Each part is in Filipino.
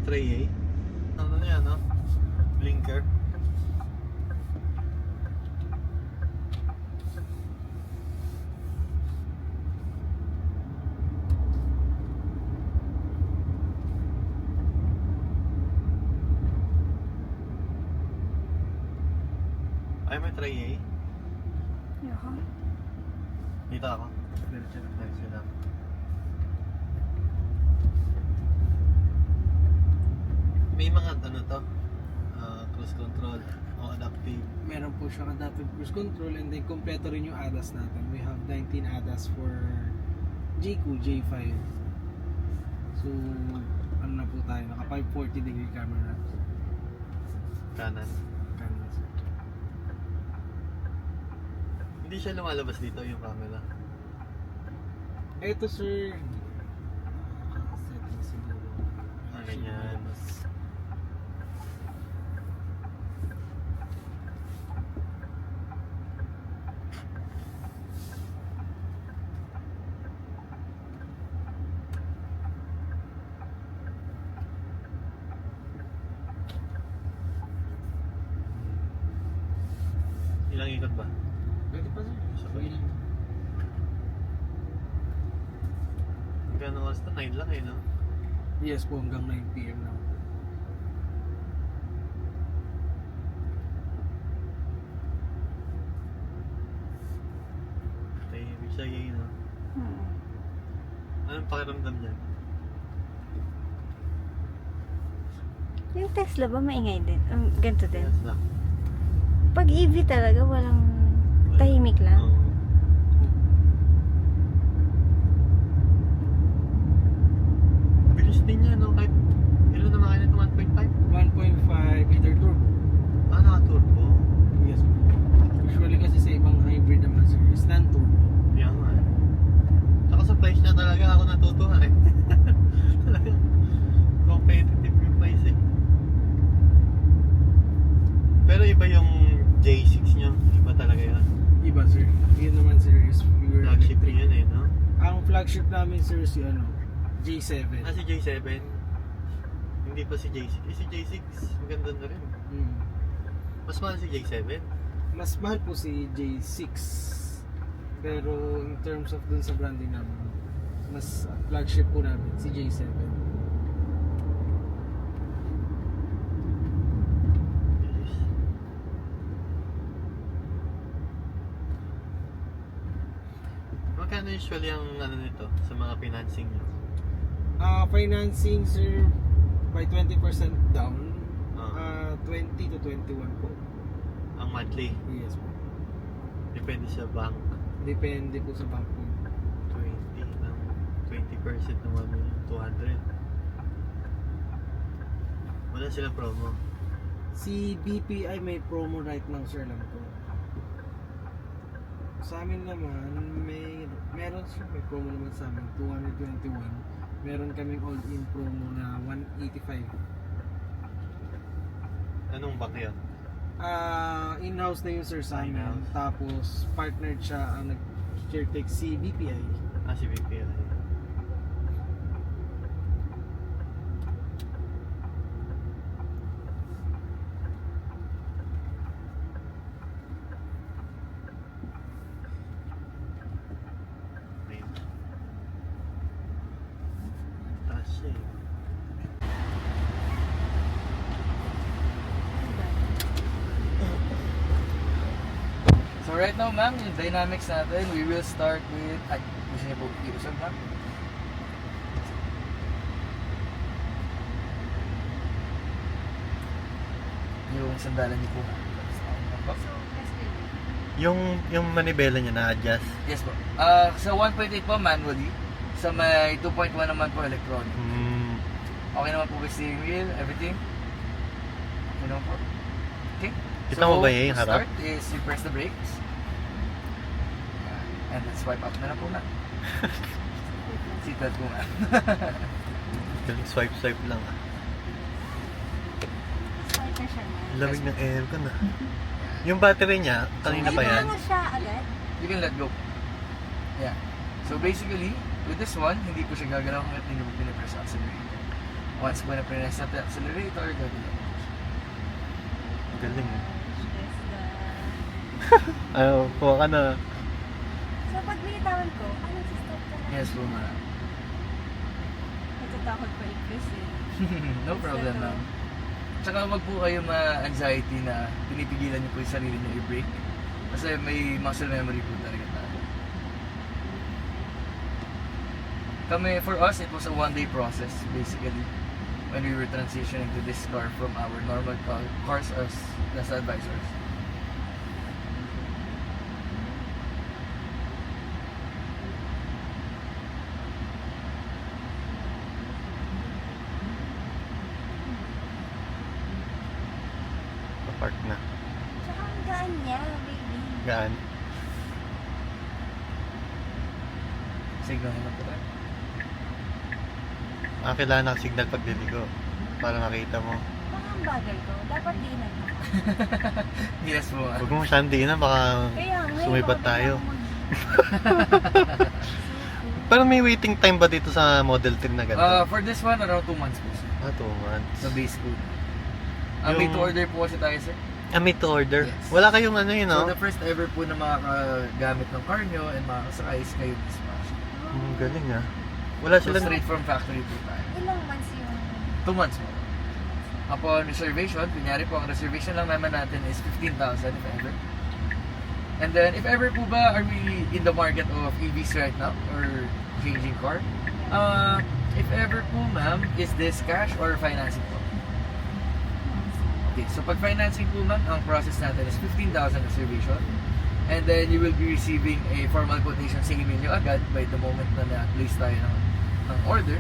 tray eh. Ano na yan, no? Blinker. Ay, may tray eh. Yoko. Dito ako. Diretso lang. May mga ano to, cruise control o adaptive. Meron po siyang adaptive cruise control and then kompleto rin yung ADAS natin. We have 19 ADAS for JQ J5. So, ano na po tayo, naka 540 degree camera. Kanan. Camera, sir. Hindi siya lumalabas dito yung camera. Eto sir, setting siguro. Ganyan. Ilang ikot ba? Pwede pa sir. Sabay. Hanggang oras na 9 lang eh, no? Yes po, hanggang 9 PM na. Tahimik siya yun, no? Hmm. Anong pakiramdam niya? Yung Tesla ba maingay din? Ganito din. Yes, na. Pag EV talaga, walang tahimik lang. Oo. Bilis din niya, no? Kahit ilan na makina ito? 1.5? 1.5 liter turbo. Ah, naka-turbo. Yes po. Usually kasi sa ibang hybrid naman sir, is non-turbo. Yan nga eh. Tsaka sa price niya talaga ako natutuwa eh. Talagang competitive yung price eh. Pero iba yung J6 niya. Iba talaga yun. Iba sir. Yun naman sir is pure Flagship electric. yun eh, no? Ang flagship namin sir si ano, J7. Ah, si J7. Hindi pa si J6. Eh, si J6, maganda na rin. Hmm. Mas mahal si J7. Mas mahal po si J6. Pero in terms of dun sa branding namin, mas flagship po namin si J7. Magkano usually ang ano nito sa mga financing nyo? Financing sir by 20% down. Ah. 20 to 21 po. Ang monthly. Yes po. Depende sa bank. Depende po sa bank po. 20 ng 20% ng 1,200. Wala silang promo. Si BPI may promo right now sir lang po. Sa amin naman meron siya, may promo naman sa amin 221. Meron kaming all-in promo na 185. Anong bank yan? In-house na yun sir sa amin. In-house. Tapos partnered siya ang nag-share-take si BPI. Ah, si BPI. Ayun. Taas siya eh. So right now ma'am, yung dynamics natin, we will start with, gusto niyo po i-usap ma'am? Yung sandalan niyo po ma'am. Yung manibela niya na-adjust. Yes po. Sa 1.8 po manually, sa may 2.1 naman po electronic. Okay naman po with steering wheel, everything. Okay naman po. Okay. Kita mo ba yung harap? Start is you press the brakes. And then swipe up na lang po ma'am. Seatbelt po ma'am. Galing swipe lang ah. Swipe na siya na. Lamig ng aircon ah. Yung battery niya, kanina pa yan. Ano siya agad? You can let go. Yeah. So basically, with this one, hindi po siya gagalaw kahit hindi mo pinapress accelerator. Once mo na press natin accelerator, gagawin. Galing. Tesla. Ano, kuha ka na. So, pag binitawan ko, ano si stop ka na? Yes po, ma'am. Natatakot pa i-press eh. No problem, ma'am. Tsaka wag po kayo ma-anxiety na pinipigilan niyo po yung sarili niyo i-brake. Kasi may muscle memory po talaga tayo. Kami, for us, it was a one-day process, basically, when we were transitioning to this car from our normal cars as Nasa Advisors. Park na. Tsaka ang gaan niya, baby. Gaan. Signal naman po tayo. Kailangan ng signal pag diligo. Para makita mo. Baka ang bagal ko, dapat dinan ako. Yes po, ma'am. Huwag mo masyadong diinan, baka Kaya, ngayon sumibat ako tayo. biglang Pero may waiting time ba dito sa Model 3 na ganito? For this one, around 2 months po, sir. 2 months. Sa base code. May Yung- to order po kasi tayo, sir. Made to order? Yes. Wala kayong ano yun, So no? the first ever po na makakagamit ng car nyo and makakasakay is kayo mismo. Galing ah. Wala So sila. straight from factory po tayo. Ilang months yung... 2 months mo. Upon reservation, kunyari po, ang reservation lang naman natin is 15,000 if ever. And then, if ever po ba, are we in the market of EVs right now? Or changing car? If ever po, ma'am, is this cash or financing po? Okay, so pag financing po, ma'am, ang process natin is 15,000 reservation. And then, you will be receiving a formal quotation sa email nyo agad by the moment na na-place tayo ng order.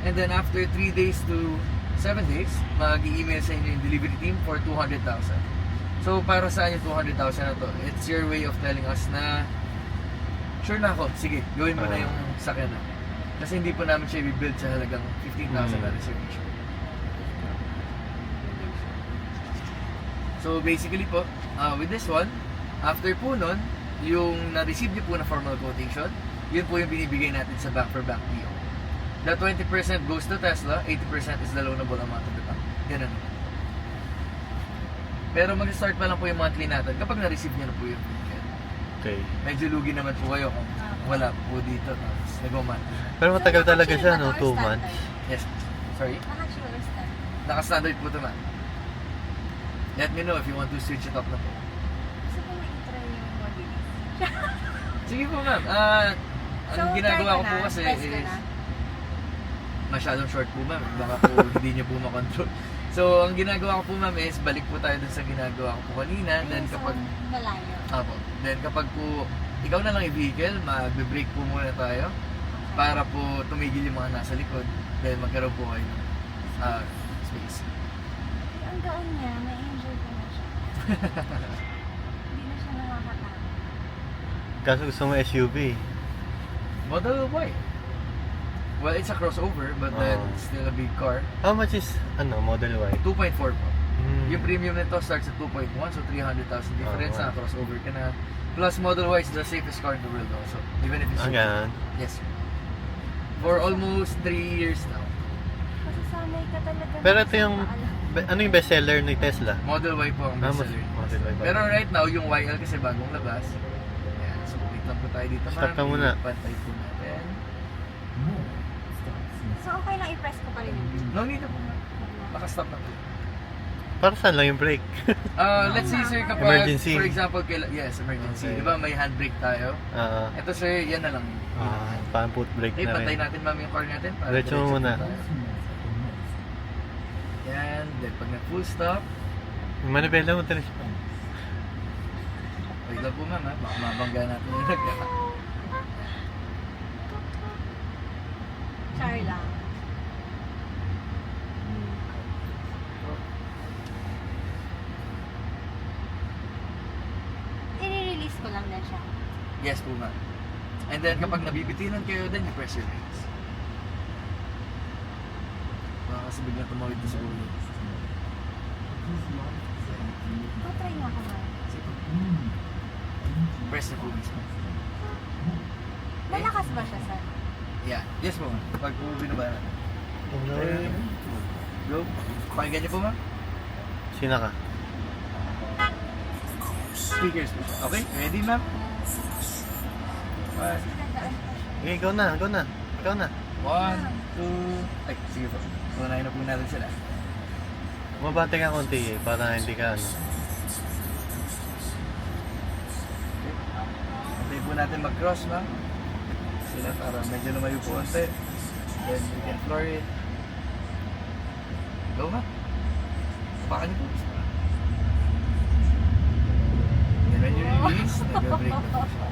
And then, after 3 days to 7 days, mag-i-email sa inyo yung delivery team for 200,000. So, para saan yung 200,000 na to? It's your way of telling us na sure na ako, sige, gawin mo na yung sakyan na. Kasi hindi po namin siya i-build sa halagang 15,000 na reservation. So, basically po, with this one, after po nun, yung na-receive niyo po na formal quotation, yun po yung binibigay natin sa back-for-back PO. The 20% goes to Tesla, 80% is the loanable amount of the bank. Ganun naman. Pero mag-start pa lang po yung monthly natin kapag na-receive niyo na po yung vehicle. Okay. Medyo lugi naman po kayo kung wala po dito. Tapos nag-monthly. Pero matagal So, talaga siya, no? naka-chill 2 ba to or months. standard? Yes. Sorry? Naka-chill or standard? Naka-standard po ito, ma'am. Let me know if you want to switch it up na po. Gusto ko na-try yung mabilis. Sige po, ma'am. Ang ginagawa ko po kasi press ko is na. masyadong short po, ma'am. Baka po hindi niyo po makontrol. So, ang ginagawa ko po, ma'am, is balik po tayo dun sa ginagawa ko po kanina. Then Ayun, kapag... so, malayo. Apo. Then kapag po ikaw na lang yung vehicle, magbe-brake po muna tayo para po tumigil yung mga nasa likod. Then magkaroon po kayo ng space. Ang gaan niya, na-enjoy ko na siya. Hindi na siya nakakatakot. Kaso gusto mo SUV. Model Y. Well, it's a crossover, but then Oh. it's still a big car. How much is, Model Y? 2.4 po. Hmm. Yung premium nito starts at 2.1, so 300,000 difference Oh, wow. na crossover ka na. Plus, Model Y is the safest car in the world also. Even if it's Ganun. yes, sir. For almost 3 years now. Kasi sanay ka talaga. Pero na ito yung, sa ano yung bestseller ni Tesla? Model Y po ang bestseller. Model Y. Pero right now, yung YL kasi bagong labas. Ayan, so wait lang po tayo dito, Stop ka muna. Pantay po natin. So, okay lang i-press ko pa rin yung No need na po. Naka-stop na po. Para saan lang yung brake? Let's say, sir, kapag, Emergency. for example, yes, emergency. Okay. Di ba may handbrake tayo? Ito, sir, yan na lang. Parang foot brake Okay, na pantay rin. natin, ma'am, yung car natin. Para Diretso mo diretso muna. po tayo. Yan, then pag nag-full stop, Yung manibela mo talaga. wait lang po, ma'am, ha? Baka mabangga natin yung nagkaka. char lang. I-release ko lang na siya. Yes po, ma'am. And then kapag nabibitinan kayo, then you press your brakes. Baka kasi biglang tumawid na sa ulo. Try nga ako ba? Sige. Press na po mismo. Malakas ba siya, sir? Yeah. Yes po, ma'am. Pag po binaba natin. Ano? Go. Pakinggan niyo po, ma'am. Sino ka? Speakers po siya. Okay, ready, ma'am? One, Okay, go na. Ikaw na. one, two. Ay, sige po. Unahin na po natin sila. Mabante ka konti eh, para hindi ka ano. Antay po natin mag-cross, ma'am. Sila para medyo lumayo po konti. Then we can floor it. Go, ma'am. Tapakan niyo po. Then when you release, nag-break na po siya.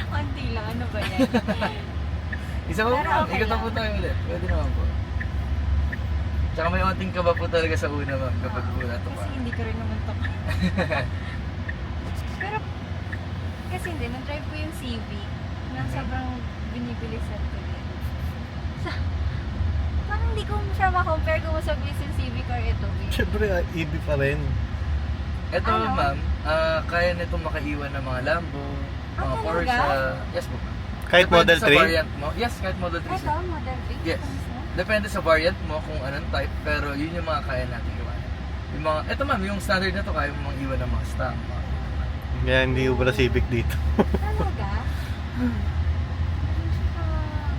Konti lang, ano ba yan? Isa pa po, Pero ma'am. okay Ikot na lang. po tayo ulit. Pwede naman po. Tsaka may onting kaba po talaga sa una, ma'am, kapag po nato pa. Kasi hindi ko rin naman to. Pero, kasi hindi, nag-drive ko yung CV na sobrang binibilisan ko din. Parang hindi ko siya ma-compare kung mabilis yung CV car ito. Siyempre, EV pa rin. Ito, Ano? ma'am, kaya nito makaiwan ng mga Lambo, mga talaga? Porsche. Yes po. Kahit Depende Model sa 3? variant mo. Yes, kahit Model 3. Ito, sir. Model 3. Yes. Depende sa variant mo kung anong type, pero yun yung mga kaya natin iwanan. Yung mga, ito ma'am, yung standard na to kaya mo mga iwan ng mga stock. Kaya hindi ubra Civic dito. Talaga?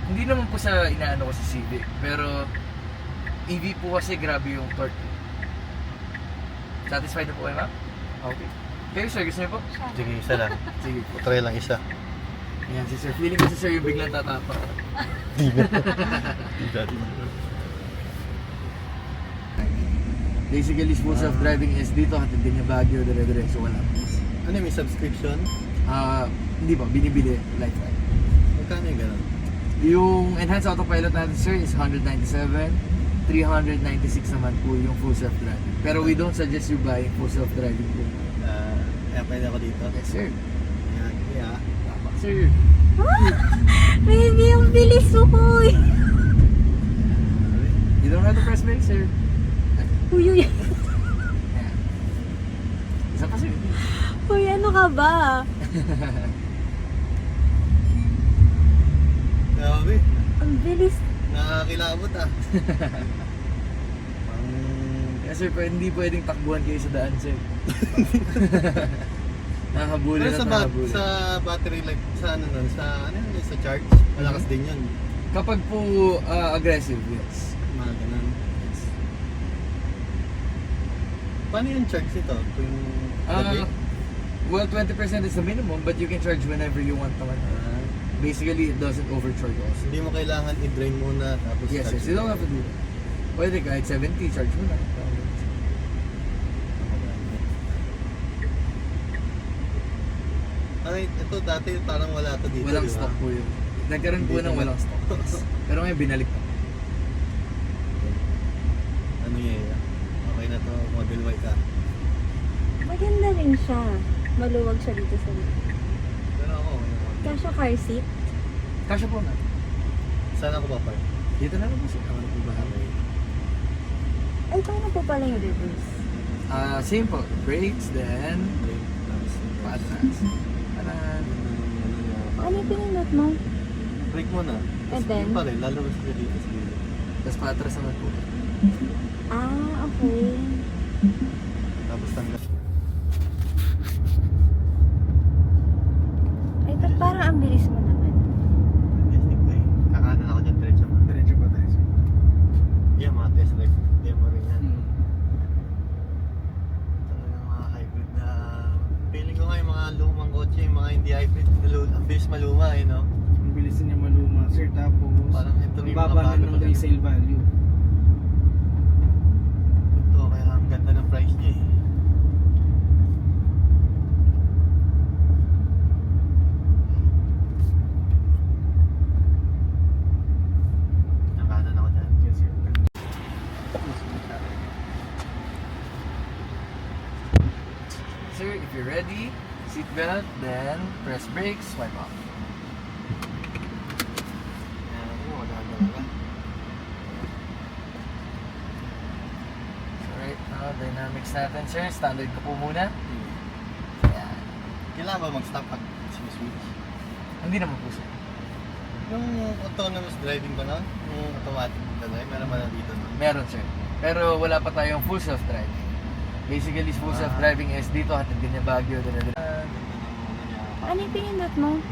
Hindi naman po sa inaano ko sa Civic, pero EV po kasi grabe yung torque. Satisfied na po kayo, ma'am? Okay. Kayo, sir, gusto niyo po? Sige, isa lang. Sige po. Try lang isa. Ayan, si sir. Feeling ko si sir yung biglang tatapa. Di na. Basically, full self-driving is dito, hatid din yung Baguio, dire-diretso, wala. Ano may subscription? Hindi ba, binibili lifetime. Magkano yung ganun? Yung enhanced autopilot natin, sir, is 197. 396 naman po yung full self-driving. Pero we don't suggest you buying full self-driving po. Kaya pwede ako dito. Yes, sir. Yan, yeah. Tama, sir. Baby, ang bilis mo, Kuy! You don't have to press brake, sir. Uy, uy. Ayan. Isa pa, sir. Uy, ano ka ba? Grabe. Ang bilis. Nakakilabot ah. Yes, sir, pero hindi pwedeng takbuhan kayo sa daan, sir. Nakahabulin Pero at sa, nakahabulin. sa battery life, sa ano nun, sa ano yun, sa charge, malakas din yun. Kapag po aggressive, yes. Mga ganun. Paano yung charge nito? Kung gabi? Well, 20% is the minimum, but you can charge whenever you want naman. Basically, it doesn't overcharge also. Hindi mo kailangan i-drain muna tapos Yes, charge yes, you don't have to do that. Pwede kahit 70, charge mo na. Ay, ito dati parang wala to dito. Walang di ba? stock po yun. Nagkaroon po Dito ng na. walang stock. Yes. Pero ngayon binalik na. Ano yan? Okay na to, Model Y ka. Maganda rin siya. Maluwag siya dito sa likod. Pero ako, okay na Model Y. Kasha car seat. Kasya po na. Saan ako pa park? Dito na lang po siya. Ano po ba? Ay, paano po pala yung reverse? Same po. Brakes, then paatras. Parang Ano yung pinindot mo? Brake mo na. And then? Yun pa rin, lalabas ka dito sa gilid. tapos paatras naman po. Ah, okay. Tapos tanggal. Ay, ba't parang ang bilis mo naman? Testing ko eh. Kakanan ako dyan, diretso mo. Diretso pa tayo, sir. Yan, mga test drive. Demo rin yan. Hmm. Talagang mga hybrid na... Feeling ko nga yung mga lumang kotse, yung mga hindi hybrid, ang bilis maluma eh, no? Ang bilis niya maluma, sir. Tapos, Parang ito yung mga baba bago na ng talaga. resale value. Ito, kaya ang ganda ng price niya eh. Nakanan ako dyan. Yes, sir. Sir, if you're ready, seatbelt, then press brakes, swipe off. Ayan, maganda talaga. So right now, dynamics natin, sir. Standard ko po muna. Ayan. Kailangan ba mag-stop pag switch? Hindi naman po, sir. Yung autonomous driving ba na? Yung automatic na drive, meron ba na dito? No? Meron sir. Pero wala pa tayong full self-driving. Basically, full self-driving is dito, hatid ka niya Baguio, Ano yung pinindot mo?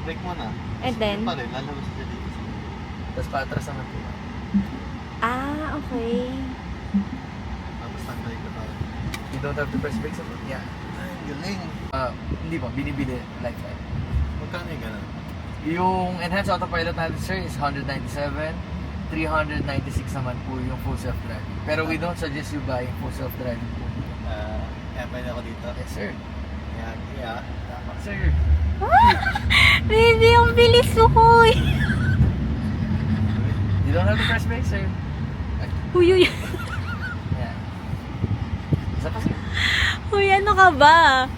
Break mo na. And then? Yun pa rin, lalabas siya dito. Tapos paatras naman po. Ah, okay. Tapos nag-break na tayo. You don't have to press brakes at all. Yeah. Ay, galing. Hindi po, binibili like that. Magkano yung gano'n? Yung enhanced autopilot natin sir is 197. 396 naman po yung full self-driving. Pero we don't suggest you buying full self-driving po. Kaya pwede ako dito. Yes sir. Yan, yeah. Tama. Sir. Baby, ang bilis mo, Kuy. You don't have to press brakes sir. Uy, uy. Yeah. Isa pa sir. Uy, ano ka ba?